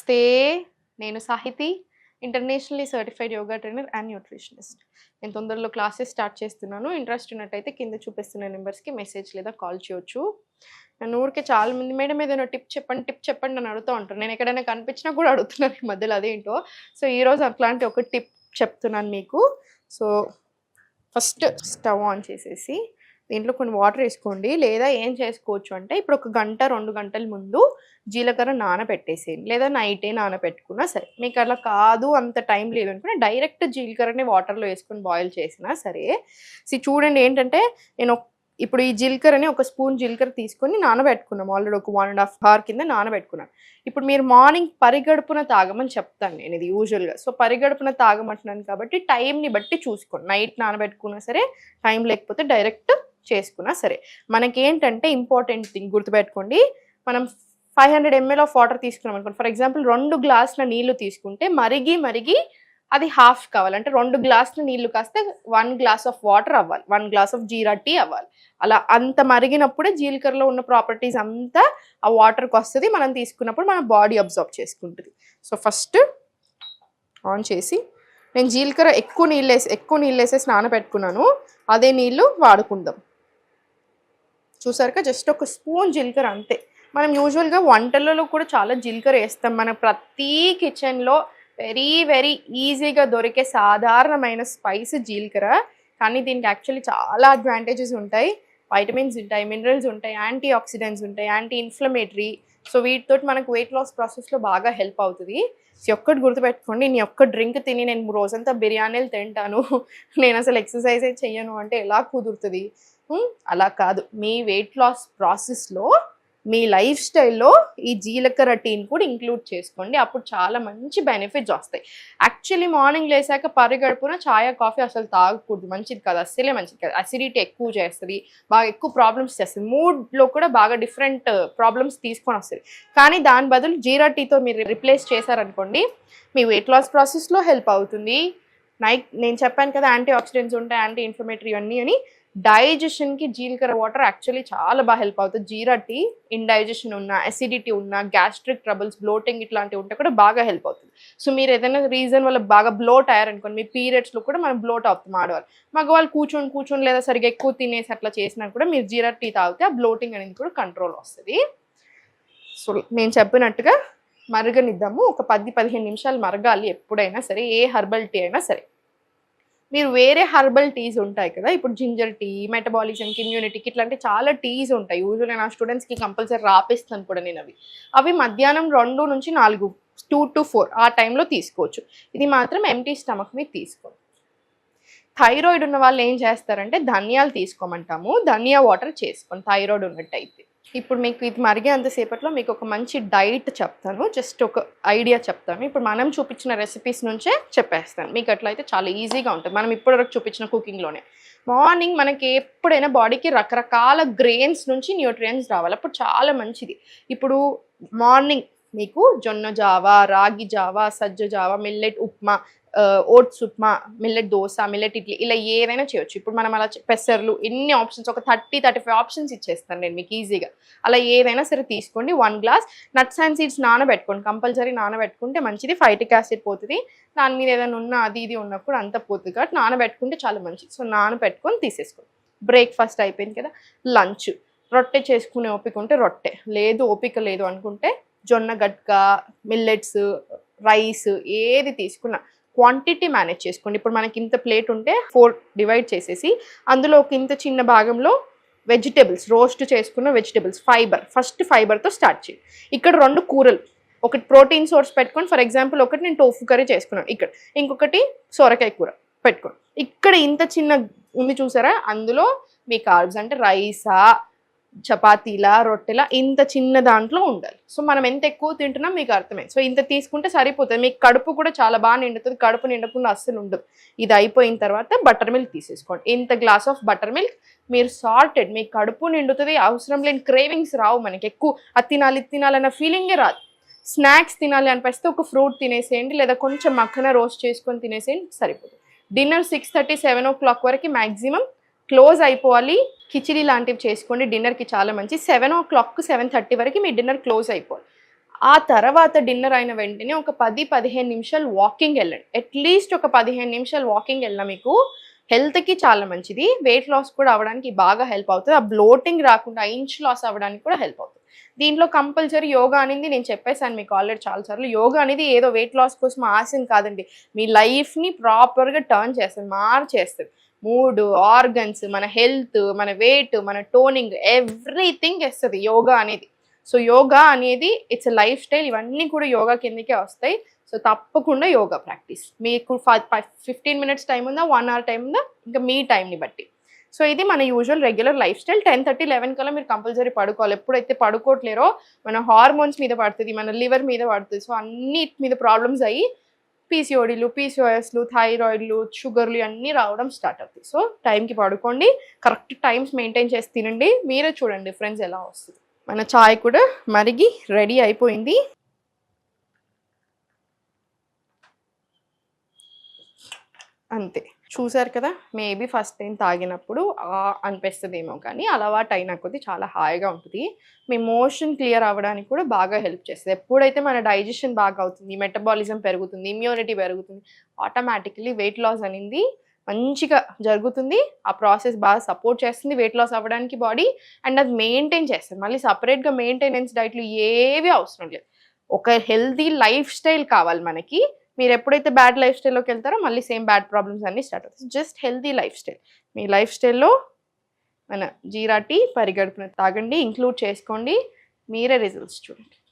నమస్తే. నేను Sahiti, internationally certified yoga trainer and nutritionist. నేను తొందరలో క్లాసెస్ స్టార్ట్ చేస్తున్నాను. ఇంట్రెస్ట్ ఉన్నట్టయితే కింద చూపిస్తున్న నెంబర్స్‌కి మెసేజ్ లేదా కాల్ చేయొచ్చు. నన్ను ఊరికే చాలామంది మేడం ఏదైనా టిప్ చెప్పండి అని అడుగుతూ ఉంటారు. నేను ఎక్కడైనా కనిపించినా కూడా అడుగుతున్నారు ఈ మధ్యలో అదేంటో. సో, ఈరోజు అట్లాంటి ఒక టిప్ చెప్తున్నాను మీకు. సో, ఫస్ట్ స్టవ్ ఆన్ చేసేసి దీంట్లో కొన్ని వాటర్ వేసుకోండి. లేదా ఏం చేసుకోవచ్చు అంటే ఇప్పుడు ఒక గంట 2 గంటల ముందు జీలకర్ర నానబెట్టేసేయండి. లేదా నైటే నానబెట్టుకున్నా సరే. మీకు అలా కాదు అంత టైం లేదు అనుకున్నా డైరెక్ట్ జీలకర్రని వాటర్‌లో వేసుకొని బాయిల్ చేసినా సరే. చూడండి ఏంటంటే నేను ఇప్పుడు ఈ జీలకర్రని ఒక స్పూన్ జీలకర్ర తీసుకొని నానబెట్టుకున్నాం. ఆల్రెడీ ఒక 1 ½ అవర్ కింద నానబెట్టుకున్నాను. ఇప్పుడు మీరు మార్నింగ్ పరిగడుపున తాగమని చెప్తాను నేను ఇది యూజువల్‌గా. సో, పరిగడుపున తాగమంటున్నాను కాబట్టి టైంని బట్టి చూసుకోండి. నైట్ నానబెట్టుకున్నా సరే, టైం లేకపోతే డైరెక్ట్ చేసుకున్నా సరే. మనకేంటంటే ఇంపార్టెంట్ థింగ్ గుర్తుపెట్టుకోండి. మనం 500 ml ఆఫ్ వాటర్ తీసుకున్నాం అనుకోండి. ఫర్ ఎగ్జాంపుల్ 2 గ్లాసుల నీళ్లు తీసుకుంటే మరిగి అది హాఫ్ కావాలి. అంటే 2 గ్లాసుల నీళ్లు కాస్తే 1 గ్లాస్ ఆఫ్ వాటర్ అవ్వాలి. 1 గ్లాస్ ఆఫ్ జీరా టీ అవ్వాలి. అలా అంత మరిగినప్పుడే జీలకర్రలో ఉన్న ప్రాపర్టీస్ అంతా ఆ వాటర్కి వస్తుంది. మనం తీసుకున్నప్పుడు మన బాడీ అబ్జర్వ్ చేసుకుంటుంది. సో, ఫస్ట్ ఆన్ చేసి నేను జీలకర్ర ఎక్కువ నీళ్ళు వేసేసి నానబెట్టుకున్నాను. అదే నీళ్ళు వాడుకుందాం. చూసారుగా జస్ట్ ఒక స్పూన్ జీలకర్ర అంతే. మనం యూజువల్గా వంటలలో కూడా చాలా జీలకర్ర వేస్తాం. మన ప్రతి కిచెన్లో వెరీ ఈజీగా దొరికే సాధారణమైన స్పైస్ జీలకర్ర. కానీ దీనికి యాక్చువల్లీ చాలా అడ్వాంటేజెస్ ఉంటాయి. వైటమిన్స్ ఉంటాయి, మినరల్స్ ఉంటాయి, యాంటీ ఆక్సిడెంట్స్ ఉంటాయి, యాంటీ ఇన్ఫ్లమేటరీ. సో, వీటితోటి మనకు వెయిట్ లాస్ ప్రాసెస్లో బాగా హెల్ప్ అవుతుంది. సో, ఒక్కటి గుర్తుపెట్టుకోండి, నేను ఒక్క డ్రింక్ తిని నేను రోజంతా బిర్యానీలు తింటాను, నేను అసలు ఎక్సర్సైజే చెయ్యను అంటే ఎలా కుదురుతుంది? అలా కాదు. మీ వెయిట్ లాస్ ప్రాసెస్లో మీ లైఫ్ స్టైల్లో ఈ జీలకర్ర టీని కూడా ఇంక్లూడ్ చేసుకోండి. అప్పుడు చాలా మంచి బెనిఫిట్స్ వస్తాయి. యాక్చువల్లీ మార్నింగ్ లేసాక పరిగడుపున ఛాయ్ కాఫీ అసలు తాగకూడదు, మంచిది కాదు, అస్సలే మంచిది కాదు. అసిడిటీ ఎక్కువ చేస్తుంది, బాగా ఎక్కువ ప్రాబ్లమ్స్ చేస్తుంది, మూడ్లో కూడా బాగా డిఫరెంట్ ప్రాబ్లమ్స్ తీసుకొని వస్తుంది. కానీ దాని బదులు జీరా టీతో మీరు రిప్లేస్ చేశారనుకోండి, మీ వెయిట్ లాస్ ప్రాసెస్లో హెల్ప్ అవుతుంది. నేను చెప్పాను కదా యాంటీ ఆక్సిడెంట్స్ ఉంటాయి, యాంటీ ఇన్ఫ్లమేటరీ అన్నీ అని. డైజెషన్కి జీలకర్ర వాటర్ యాక్చువల్లీ చాలా బాగా హెల్ప్ అవుతుంది. జీరా టీ ఇండైజెషన్ ఉన్న, అసిడిటీ ఉన్న, గ్యాస్ట్రిక్ ట్రబుల్స్, బ్లోటింగ్ ఇట్లాంటివి ఉంటే కూడా బాగా హెల్ప్ అవుతుంది. సో, మీరు ఏదైనా రీజన్ వల్ల బాగా బ్లోట్ అయ్యారనుకోండి, మీ పీరియడ్స్లో కూడా మనం బ్లోట్ అవుతాం ఆడవాళ్ళు. మగవాళ్ళు కూర్చొని లేదా సరిగ్గా ఎక్కువ తినేసి అట్లా చేసినా కూడా మీరు జీరా టీ తాగితే ఆ బ్లోటింగ్ అనేది కూడా కంట్రోల్ వస్తుంది. సో, నేను చెప్పినట్టుగా మరగనిద్దాము. ఒక 10-15 నిమిషాలు మరగాలి ఎప్పుడైనా సరే, ఏ హర్బల్ టీ అయినా సరే. మీరు వేరే హర్బల్ టీస్ ఉంటాయి కదా, ఇప్పుడు జింజర్ టీ, మెటబాలిజంకి, ఇమ్యూనిటీకి ఇట్లాంటి చాలా టీస్ ఉంటాయి. యూజువల్గా నా స్టూడెంట్స్కి కంపల్సరీ రాపిస్తాను కూడా నేను అవి మధ్యాహ్నం 2 నుంచి 4, 2 to 4 ఆ టైంలో తీసుకోవచ్చు. ఇది మాత్రం ఎంటీ స్టమక్ మీద తీసుకోండి. థైరాయిడ్ ఉన్న వాళ్ళు ఏం చేస్తారంటే ధనియాలు తీసుకోమంటాము, ధనియా వాటర్ చేసుకోండి థైరాయిడ్ ఉన్నట్టయితే. ఇప్పుడు మీకు ఇది మరిగే అంతసేపట్లో మీకు ఒక మంచి డైట్ చెప్తాను, జస్ట్ ఒక ఐడియా చెప్తాను. ఇప్పుడు మనం చూపించిన రెసిపీస్ నుంచే చెప్పేస్తాను. మీకు అట్లయితే చాలా ఈజీగా ఉంటుంది. మనం ఇప్పటివరకు చూపించిన కుకింగ్లోనే మార్నింగ్ మనకి ఎప్పుడైనా బాడీకి రకరకాల గ్రెయిన్స్ నుంచి న్యూట్రియంట్స్ రావాలి, అప్పుడు చాలా మంచిది. ఇప్పుడు మార్నింగ్ మీకు జొన్న జావా, రాగి జావా, సజ్జ జావా, millet upma, oats upma, millet dosa, millet idli, ఇలా ఏదైనా చేయొచ్చు. ఇప్పుడు మనం అలా పెసర్లు ఎన్ని ఆప్షన్స్, ఒక 30-35 ఆప్షన్స్ ఇచ్చేస్తాను నేను మీకు ఈజీగా. అలా ఏదైనా సరే తీసుకోండి. 1 గ్లాస్ నట్స్ అండ్ సీడ్స్ నానబెట్టుకోండి, కంపల్సరీ నానబెట్టుకుంటే మంచిది. ఫైటిక్ యాసిడ్ పోతుంది, దాని మీద ఏదైనా ఉన్నా అది ఇది ఉన్నప్పుడు అంతా పోతుంది కాబట్టి నానబెట్టుకుంటే చాలా మంచిది. సో, నానబెట్టుకొని తీసేసుకోండి. బ్రేక్ఫాస్ట్ అయిపోయింది కదా, లంచ్. రొట్టె చేసుకునే ఓపిక ఉంటే రొట్టె, లేదు ఓపిక లేదు అనుకుంటే జొన్న గట్క, మిల్లెట్స్, రైస్ ఏది తీసుకున్నా క్వాంటిటీ మేనేజ్ చేసుకోండి. ఇప్పుడు మనకి ఇంత ప్లేట్ ఉంటే 4 డివైడ్ చేసేసి అందులో ఒక ఇంత చిన్న భాగంలో వెజిటేబుల్స్, రోస్ట్ చేసుకున్న వెజిటేబుల్స్, ఫస్ట్ ఫైబర్తో స్టార్ట్ చేయండి. ఇక్కడ 2 కూరలు, ఒకటి ప్రోటీన్ సోర్స్ పెట్టుకోండి. ఫర్ ఎగ్జాంపుల్ ఒకటి నేను టోఫు కర్రీ చేసుకున్నాను, ఇక్కడ ఇంకొకటి సొరకాయ కూర పెట్టుకోండి. ఇక్కడ ఇంత చిన్న ఉంది చూసారా, అందులో మీ కార్బ్స్ అంటే రైసా, చపాతీలా, రొట్టెలా, ఇంత చిన్న దాంట్లో ఉండాలి. సో, మనం ఎంత ఎక్కువ తింటున్నాం మీకు అర్థమైంది. సో, ఇంత తీసుకుంటే సరిపోతుంది. మీకు కడుపు కూడా చాలా బాగా నిండుతుంది, కడుపు నిండకుండా అస్సలు ఉండదు. ఇది అయిపోయిన తర్వాత బటర్ మిల్క్ తీసేసుకోండి. ఇంత గ్లాస్ ఆఫ్ బటర్ మిల్క్, మీరు సార్టెడ్, మీకు కడుపు నిండుతుంది, అవసరం లేని క్రేవింగ్స్ రావు. మనకి ఎక్కువ అది తినాలన్న ఫీలింగే రాదు. స్నాక్స్ తినాలి అనిపిస్తే ఒక ఫ్రూట్ తినేసేయండి, లేదా కొంచెం మక్కన రోస్ట్ చేసుకొని తినేసేయండి, సరిపోతుంది. డిన్నర్ 6:30-7 o'clock వరకు మ్యాక్సిమం క్లోజ్ అయిపోవాలి. కిచిడి లాంటివి చేసుకోండి, డిన్నర్కి చాలా మంచి. 7 o'clock 7:30 వరకు మీ డిన్నర్ క్లోజ్ అయిపోవాలి. ఆ తర్వాత డిన్నర్ అయిన వెంటనే ఒక 10-15 నిమిషాలు వాకింగ్ వెళ్ళండి. అట్లీస్ట్ ఒక 15 నిమిషాలు వాకింగ్ వెళ్ళినా మీకు హెల్త్‌కి చాలా మంచిది. వెయిట్ లాస్ కూడా అవ్వడానికి బాగా హెల్ప్ అవుతది. ఆ బ్లోటింగ్ రాకుండా ఇంచ్ లాస్ అవ్వడానికి కూడా హెల్ప్ అవుతది. దీంట్లో కంపల్సరీ యోగా అనేది నేను చెప్పేసాను మీకు ఆల్రెడీ చాలా సార్లు. యోగా అనేది ఏదో వెయిట్ లాస్ కోసం ఆసన కాదండి. మీ లైఫ్‌ని ప్రాపర్‌గా టర్న్ చేస్తది. మార్చేస్తది. మూడ్, ఆర్గన్స్, మన హెల్త్, మన వెయిట్, మన టోనింగ్ ఎవ్రీథింగ్ ఇస్తది యోగా అనేది. సో యోగా అనేది ఇట్స్ ఎ లైఫ్ స్టైల్. ఇవన్నీ కూడా యోగా కిందకే వస్తాయి. సో తప్పకుండా యోగా ప్రాక్టీస్. మీకు 15 మినిట్స్ టైం ఉందా, 1 అవర్ టైం ఉందా, ఇంకా మీ టైంని బట్టి. సో ఇది మన యూజువల్ రెగ్యులర్ లైఫ్ స్టైల్. 10:30, 11 కల్లా మీరు కంపల్సరీ పడుకోవాలి. ఎప్పుడైతే పడుకోవట్లేరో మన హార్మోన్స్ మీద పడుతుంది, మన లివర్ మీద పడుతుంది. సో అన్నిటి మీద ప్రాబ్లమ్స్ అయ్యి పీసీఓడీలు, పీసీఓఎస్లు, థైరాయిడ్లు, షుగర్లు అన్నీ రావడం స్టార్ట్ అవుతాయి. సో టైంకి పడుకోండి, కరెక్ట్ టైమ్స్ మెయింటైన్ చేసి తినండి. మీరే చూడండి డిఫరెన్స్ ఎలా వస్తుంది. మన చాయ్ కూడా మరిగి రెడీ అయిపోయింది. అంతే. చూసారు కదా! మేబీ ఫస్ట్ టైం తాగినప్పుడు అనిపిస్తదేమో కానీ అలవాటు అయిన కొద్దీ చాలా హాయిగా ఉంటది. మీ మోషన్ క్లియర్ అవ్వడానికి కూడా బాగా హెల్ప్ చేస్తది. ఎప్పుడైతే మన డైజెషన్ బాగా అవుతుంది, మెటబాలిజం పెరుగుతుంది, ఇమ్యూనిటీ పెరుగుతుంది, ఆటోమేటికల్లీ వెయిట్ లాస్ అనేది మంచిగా జరుగుతుంది. ఆ ప్రాసెస్ బాగా సపోర్ట్ చేస్తుంది వెయిట్ లాస్ అవ్వడానికి బాడీ. అండ్ అది మెయింటైన్ చేస్తది. మళ్ళీ సెపరేట్‌గా మెయింటెనెన్స్ డైట్‌లు ఏవి అవసరం లేదు. ఒక హెల్తీ లైఫ్ స్టైల్ కావాలి మనకి. మీరు ఎప్పుడైతే బ్యాడ్ లైఫ్ స్టైల్‌లోకి వెళ్తారో మళ్ళీ సేమ్ బ్యాడ్ ప్రాబ్లమ్స్ అన్నీ స్టార్ట్ అవుతాయి. Just healthy lifestyle. మీ లైఫ్ స్టైల్‌లో మన జీరా టీ పరిగడుపున తాగండి, ఇంక్లూడ్ చేసుకోండి. మీరే రిజల్ట్స్ చూడండి.